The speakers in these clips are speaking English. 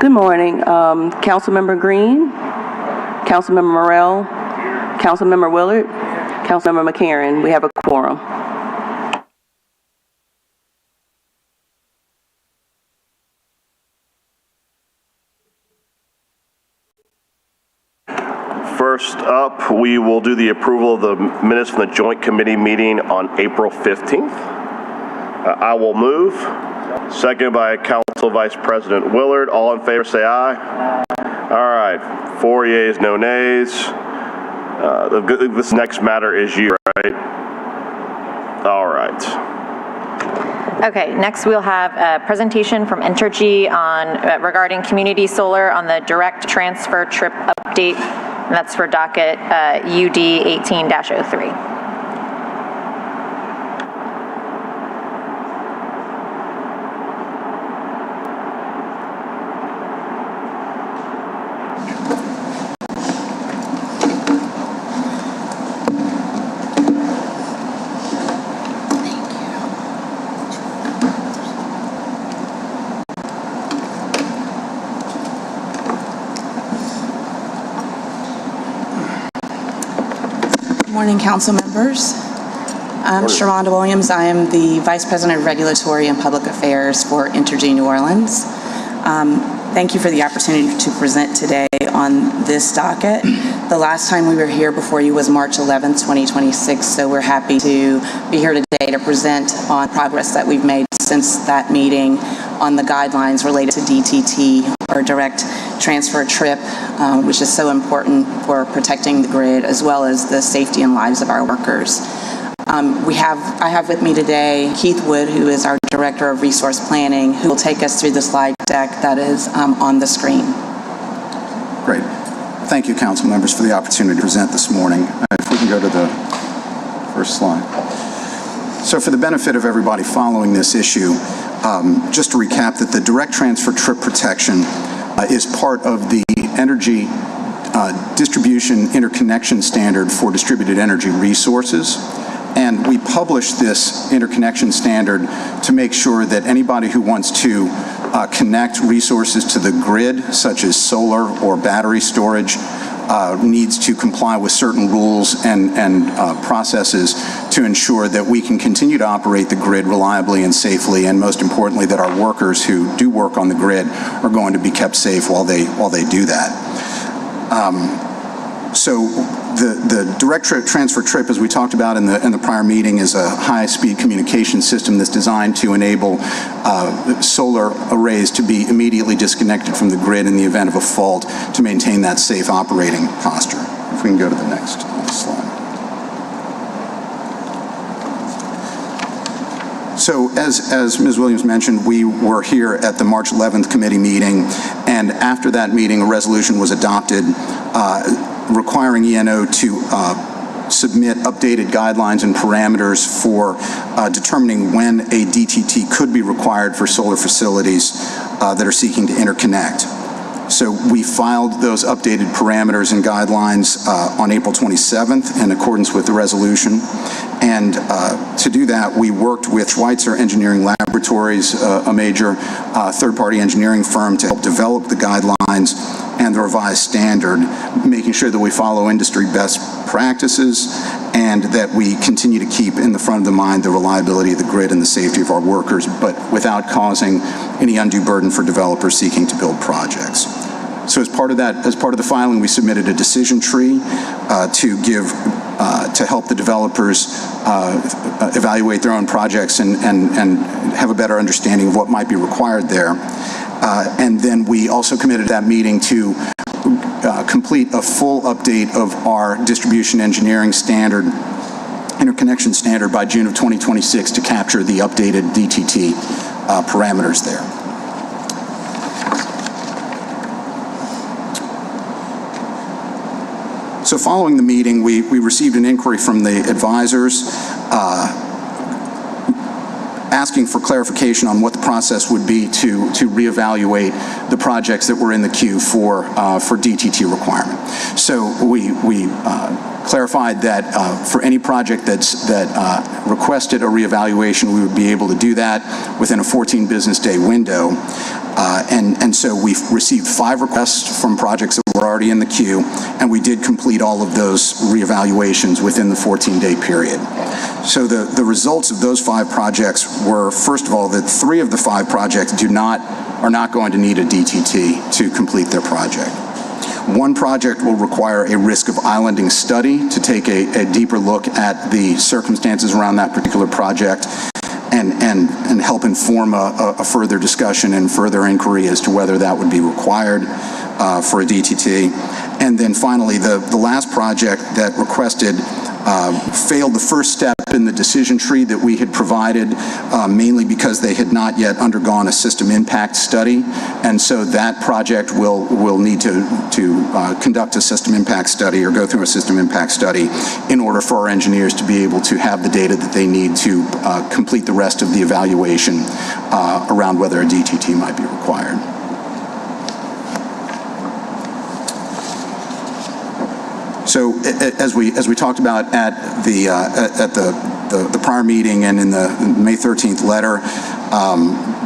Good morning. Councilmember Green, Councilmember Morrell, Councilmember Willard, Councilmember McCarron. We have a quorum. First up, we will do the approval of the minutes from the Joint Committee meeting on April 15th. I will move. Seconded by Council Vice President Willard. All in favor say aye. All right. 4 yeas, no nays. This next matter is you, right? All right. Okay, next we'll have a presentation from Entergy on regarding community solar on the direct transfer trip update. And that's for docket UD 18-03. Good morning, council members. I'm Sharonda Williams. I am the Vice President of Regulatory and Public Affairs for Entergy New Orleans. Thank you for the opportunity to present today on this docket. The last time we were here before you was March 11th, 2026, so we're happy to be here today to present on progress that we've made since that meeting on the guidelines related to DTT, or direct transfer trip, which is so important for protecting the grid as well as the safety and lives of our workers. I have with me today Keith Wood, who is our Director of Resource Planning, who will take us through the slide deck that is on the screen. Great. Thank you, council members, for the opportunity to present this morning. If we can go to the first slide. So for the benefit of everybody following this issue, just to recap that the direct transfer trip protection is part of the energy distribution interconnection standard for distributed energy resources. And we published this interconnection standard to make sure that anybody who wants to connect resources to the grid, such as solar or battery storage, needs to comply with certain rules and processes to ensure that we can continue to operate the grid reliably and safely, and most importantly, that our workers who do work on the grid are going to be kept safe while they do that. So the direct transfer trip, as we talked about in the prior meeting, is a high-speed communication system that's designed to enable solar arrays to be immediately disconnected from the grid in the event of a fault to maintain that safe operating posture. If we can go to the next slide. So as Ms. Williams mentioned, we were here at the March 11th committee meeting, and after that meeting, a resolution was adopted requiring ENO to submit updated guidelines and parameters for determining when a DTT could be required for solar facilities that are seeking to interconnect. So we filed those updated parameters and guidelines on April 27th in accordance with the resolution. And to do that, we worked with Schweitzer Engineering Laboratories, a major third-party engineering firm, to help develop the guidelines and the revised standard, making sure that we follow industry best practices and that we continue to keep in the front of the mind the reliability of the grid and the safety of our workers, but without causing any undue burden for developers seeking to build projects. So as part of the filing, we submitted a decision tree to help the developers evaluate their own projects and have a better understanding of what might be required there. And then we also committed that meeting to complete a full update of our distribution engineering standard, interconnection standard, by June of 2026 to capture the updated DTT parameters there. So following the meeting, we received an inquiry from the advisors asking for clarification on what the process would be to reevaluate the projects that were in the queue for DTT requirement. So we clarified that for any project that requested a reevaluation, we would be able to do that within a 14 business day window. And so we've received 5 requests from projects that were already in the queue, and we did complete all of those reevaluations within the 14-day period. So the results of those 5 projects were, first of all, that 3 of the 5 projects are not going to need a DTT to complete their project. 1 project will require a risk of islanding study to take a deeper look at the circumstances around that particular project and help inform a further discussion and further inquiry as to whether that would be required for a DTT. And then finally, the last project that requested failed the first step in the decision tree that we had provided, mainly because they had not yet undergone a system impact study. And so that project will need to conduct a system impact study or go through a system impact study in order for our engineers to be able to have the data that they need to complete the rest of the evaluation around whether a DTT might be required. So as we talked about at the prior meeting and in the May 13th letter,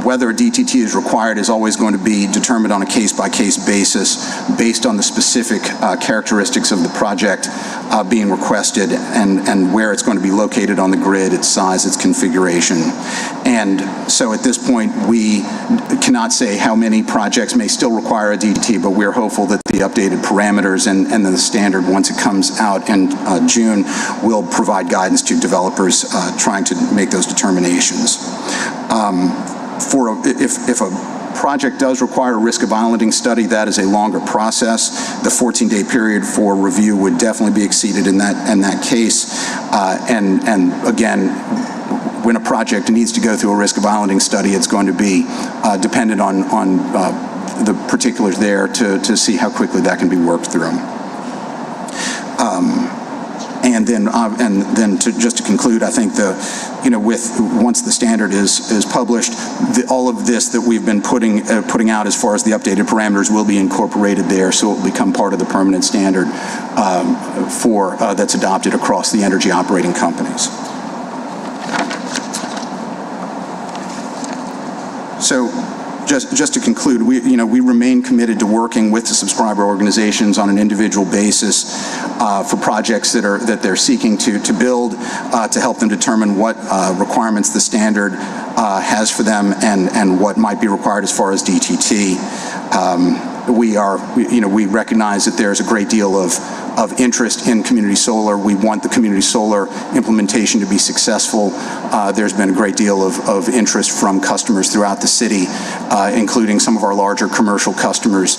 whether a DTT is required is always going to be determined on a case-by-case basis based on the specific characteristics of the project being requested and where it's going to be located on the grid, its size, its configuration. And so at this point, we cannot say how many projects may still require a DTT, but we're hopeful that the updated parameters and then the standard, once it comes out in June, will provide guidance to developers trying to make those determinations. If a project does require a risk of islanding study, that is a longer process. The 14-day period for review would definitely be exceeded in that case. And again, when a project needs to go through a risk of islanding study, it's going to be dependent on the particulars there to see how quickly that can be worked through. And then just to conclude, I think once the standard is published, all of this that we've been putting out as far as the updated parameters will be incorporated there, so it will become part of the permanent standard that's adopted across the energy operating companies. So just to conclude, we remain committed to working with the subscriber organizations on an individual basis for projects that they're seeking to build, to help them determine what requirements the standard has for them and what might be required as far as DTT. We recognize that there's a great deal of interest in community solar. We want the community solar implementation to be successful. There's been a great deal of interest from customers throughout the city, including some of our larger commercial customers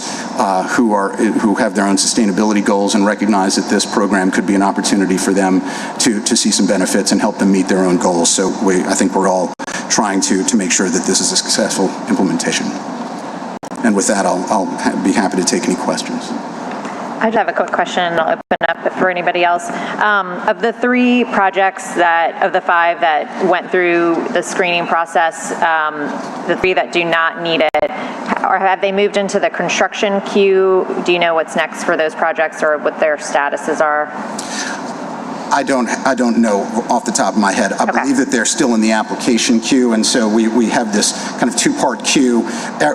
who have their own sustainability goals and recognize that this program could be an opportunity for them to see some benefits and help them meet their own goals. So I think we're all trying to make sure that this is a successful implementation. And with that, I'll be happy to take any questions. I just have a quick question, and I'll open up for anybody else. Of the 3 projects of the 5 that went through the screening process, the 3 that do not need it, or have they moved into the construction queue? Do you know what's next for those projects or what their statuses are? I don't know off the top of my head. I believe that they're still in the application queue, and so we have this kind of 2-part queue.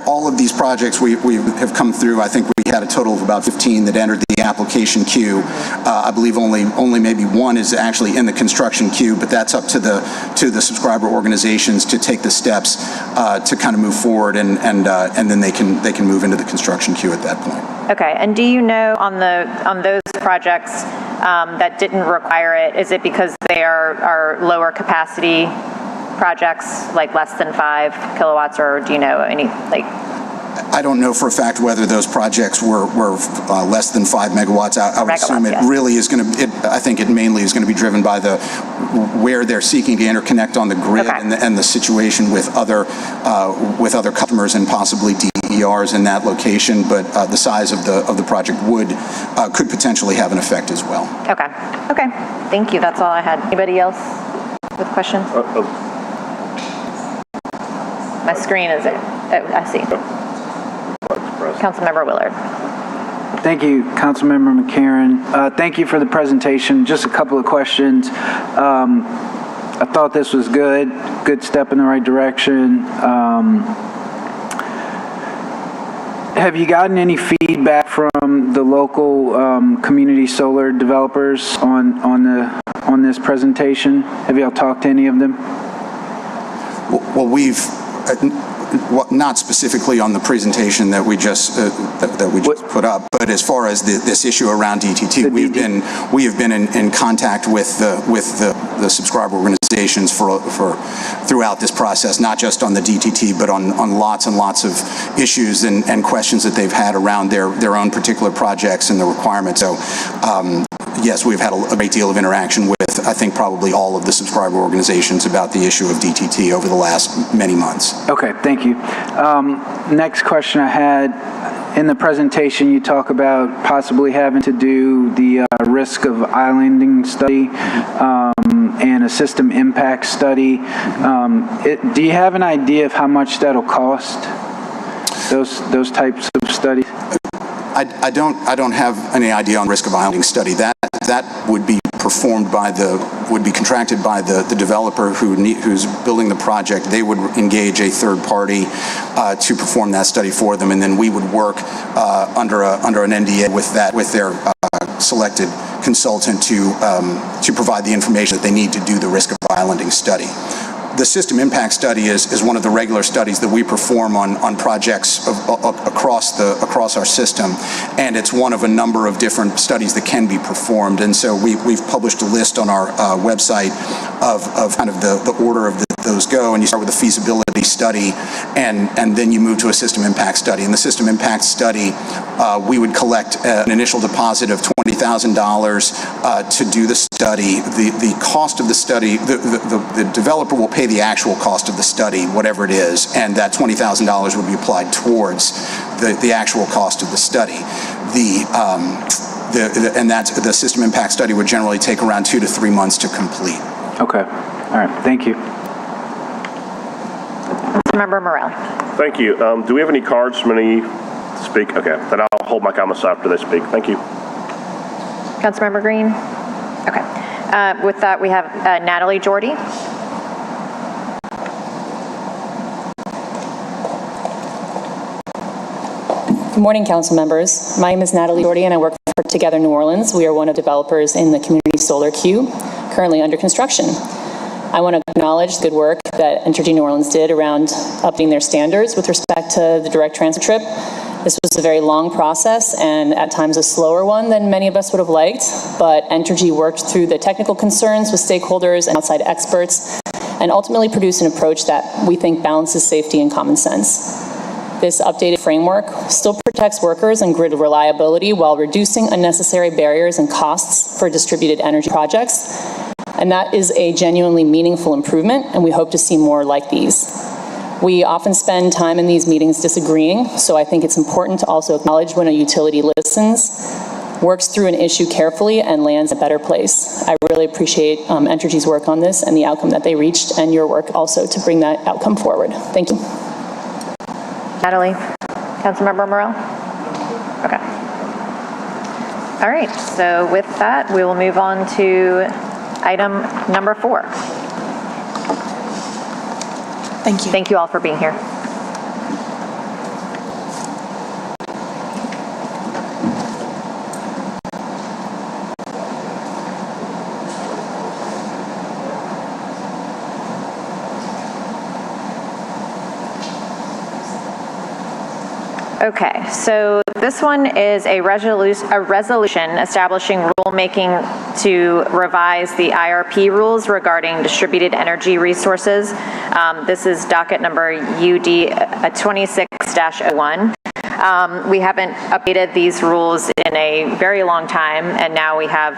All of these projects we have come through. I think we had a total of about 15 that entered the application queue. I believe only maybe 1 is actually in the construction queue, but that's up to the subscriber organizations to take the steps to kind of move forward, and then they can move into the construction queue at that point. Okay, and do you know on those projects that didn't require it, is it because they are lower capacity projects, like less than 5 kilowatts, or do you know any, like? I don't know for a fact whether those projects were less than 5 megawatts. I would assume it really is going to. I think it mainly is going to be driven by where they're seeking to interconnect on the grid, and the situation with other customers and possibly DERs in that location. But the size of the project could potentially have an effect as well. Okay. Thank you. That's all I had. Anybody else with questions? my screen is it. Oh, I see. Councilmember Willard. Thank you, Councilmember McCarran. Thank you for the presentation. Just a couple of questions. I thought this was good step in the right direction. Have you gotten any feedback from the local community solar developers on this presentation? Have y'all talked to any of them? Well, we've not specifically on the presentation that we just put up, but as far as this issue around DTT, we have been in contact with the subscriber organizations throughout this process, not just on the DTT, but on lots and lots of issues and questions that they've had around their own particular projects and the requirements. So yes, we've had a great deal of interaction with, I think, probably all of the subscriber organizations about the issue of DTT over the last many months. Okay, thank you. Next question I had, in the presentation you talk about possibly having to do the risk of islanding study and a system impact study. Do you have an idea of how much that'll cost, those types of studies? I don't have any idea on risk of islanding study. That would be performed would be contracted by the developer who's building the project. They would engage a third party to perform that study for them, and then we would work under an NDA with their selected consultant to provide the information that they need to do the risk of islanding study. The system impact study is one of the regular studies that we perform on projects across our system, and it's one of a number of different studies that can be performed. And so we've published a list on our website of kind of the order of those go, and you start with a feasibility study, and then you move to a system impact study. In the system impact study, we would collect an initial deposit of $20,000 to do the study. The cost of the study, the developer will pay the actual cost of the study, whatever it is, and that $20,000 would be applied towards the actual cost of the study. And that's the system impact study would generally take around 2 to 3 months to complete. Okay. All right. Thank you. Member Morrell. Thank you. Do we have any cards from any to speak? Okay, then I'll hold my comments after they speak. Thank you. Councilmember Green? Okay. With that, we have Natalie Jordy. Good morning, council members. My name is Natalie Jordy, and I work for Together New Orleans. We are one of the developers in the community solar queue, currently under construction. I want to acknowledge the good work that Entergy New Orleans did around updating their standards with respect to the direct transit trip. This was a very long process and at times a slower one than many of us would have liked, but Entergy worked through the technical concerns with stakeholders and outside experts and ultimately produced an approach that we think balances safety and common sense. This updated framework still protects workers and grid reliability while reducing unnecessary barriers and costs for distributed energy projects. And that is a genuinely meaningful improvement, and we hope to see more like these. We often spend time in these meetings disagreeing, so I think it's important to also acknowledge when a utility listens, works through an issue carefully, and lands a better place. I really appreciate Entergy's work on this and the outcome that they reached, and your work also to bring that outcome forward. Thank you. Natalie. Councilmember Morrell? Okay. All right, so with that, we will move on to item number 4. Thank you. Thank you all for being here. Okay, so this one is a resolution establishing rulemaking to revise the IRP rules regarding distributed energy resources. This is docket number UD 26-01. We haven't updated these rules in a very long time, and now we have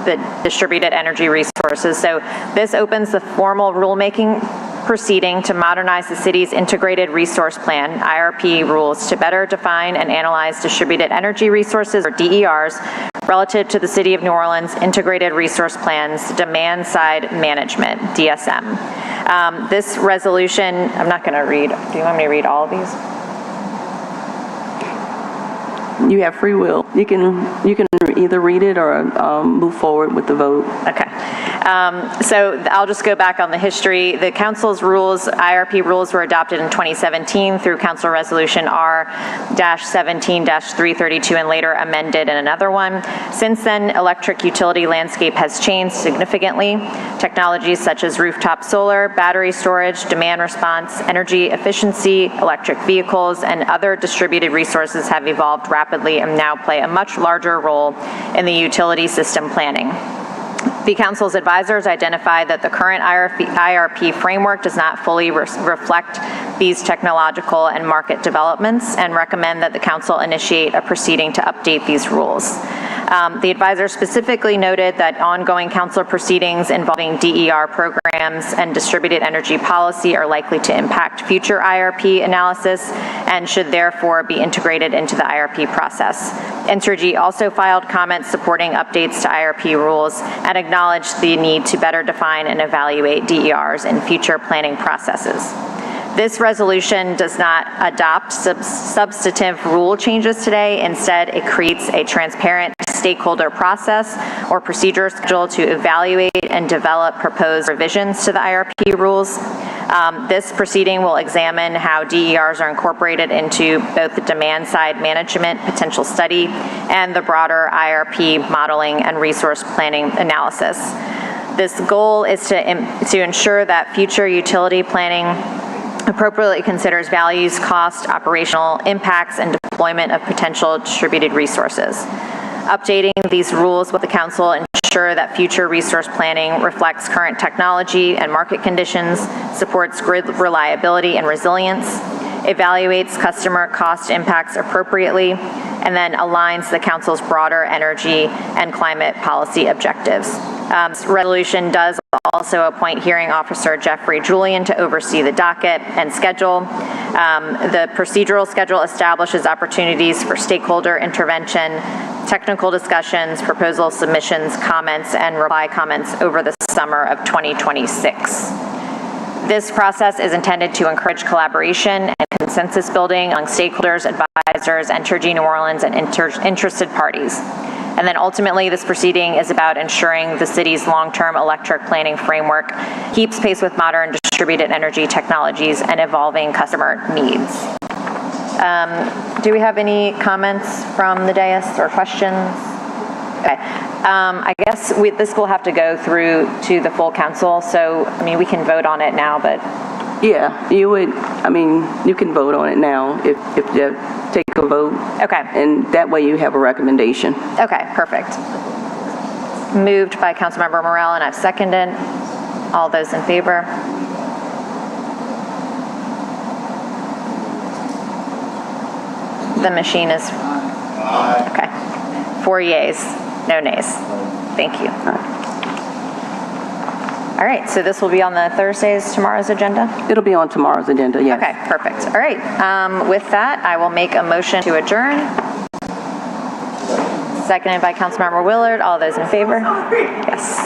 the distributed energy resources. So this opens the formal rulemaking proceeding to modernize the city's integrated resource plan, IRP rules, to better define and analyze distributed energy resources, or DERs, relative to the City of New Orleans integrated resource plan's demand side management, DSM. This resolution, I'm not going to read. Do you want me to read all of these? You have free will. You can either read it or move forward with the vote. Okay. So I'll just go back on the history. The council's rules, IRP rules, were adopted in 2017 through Council Resolution R-17-332 and later amended in another one. Since then, electric utility landscape has changed significantly. Technologies such as rooftop solar, battery storage, demand response, energy efficiency, electric vehicles, and other distributed resources have evolved rapidly and now play a much larger role in the utility system planning. The Council's advisors identified that the current IRP framework does not fully reflect these technological and market developments and recommend that the Council initiate a proceeding to update these rules. The advisor specifically noted that ongoing Council proceedings involving DER programs and distributed energy policy are likely to impact future IRP analysis and should therefore be integrated into the IRP process. Entergy also filed comments supporting updates to IRP rules and acknowledged the need to better define and evaluate DERs in future planning processes. This resolution does not adopt substantive rule changes today. Instead, it creates a transparent stakeholder process or procedure schedule to evaluate and develop proposed revisions to the IRP rules. This proceeding will examine how DERs are incorporated into both the demand side management potential study and the broader IRP modeling and resource planning analysis. This goal is to ensure that future utility planning appropriately considers values, cost, operational impacts, and deployment of potential distributed resources. Updating these rules with the Council ensure that future resource planning reflects current technology and market conditions, supports grid reliability and resilience, evaluates customer cost impacts appropriately, and then aligns the Council's broader energy and climate policy objectives. This resolution does also appoint Hearing Officer Jeffrey Julian to oversee the docket and schedule. The procedural schedule establishes opportunities for stakeholder intervention, technical discussions, proposal submissions, comments, and reply comments over the summer of 2026. This process is intended to encourage collaboration and consensus building among stakeholders, advisors, Entergy New Orleans, and interested parties. And then ultimately, this proceeding is about ensuring the city's long-term electric planning framework keeps pace with modern distributed energy technologies and evolving customer needs. Do we have any comments from the dais or questions? Okay. I guess this will have to go through to the full council, so, I mean, we can vote on it now, but... Yeah, you would, I mean, you can vote on it now if you take a vote. Okay. And that way you have a recommendation. Okay, perfect. Moved by Councilmember Morell, and I've seconded. All those in favor? The machine is... Okay. 4 yeas, no nays. Thank you. All right, so this will be on the tomorrow's agenda? It'll be on tomorrow's agenda, yes. Okay, perfect. All right, with that, I will make a motion to adjourn. Seconded by Councilmember Willard. All those in favor? Yes.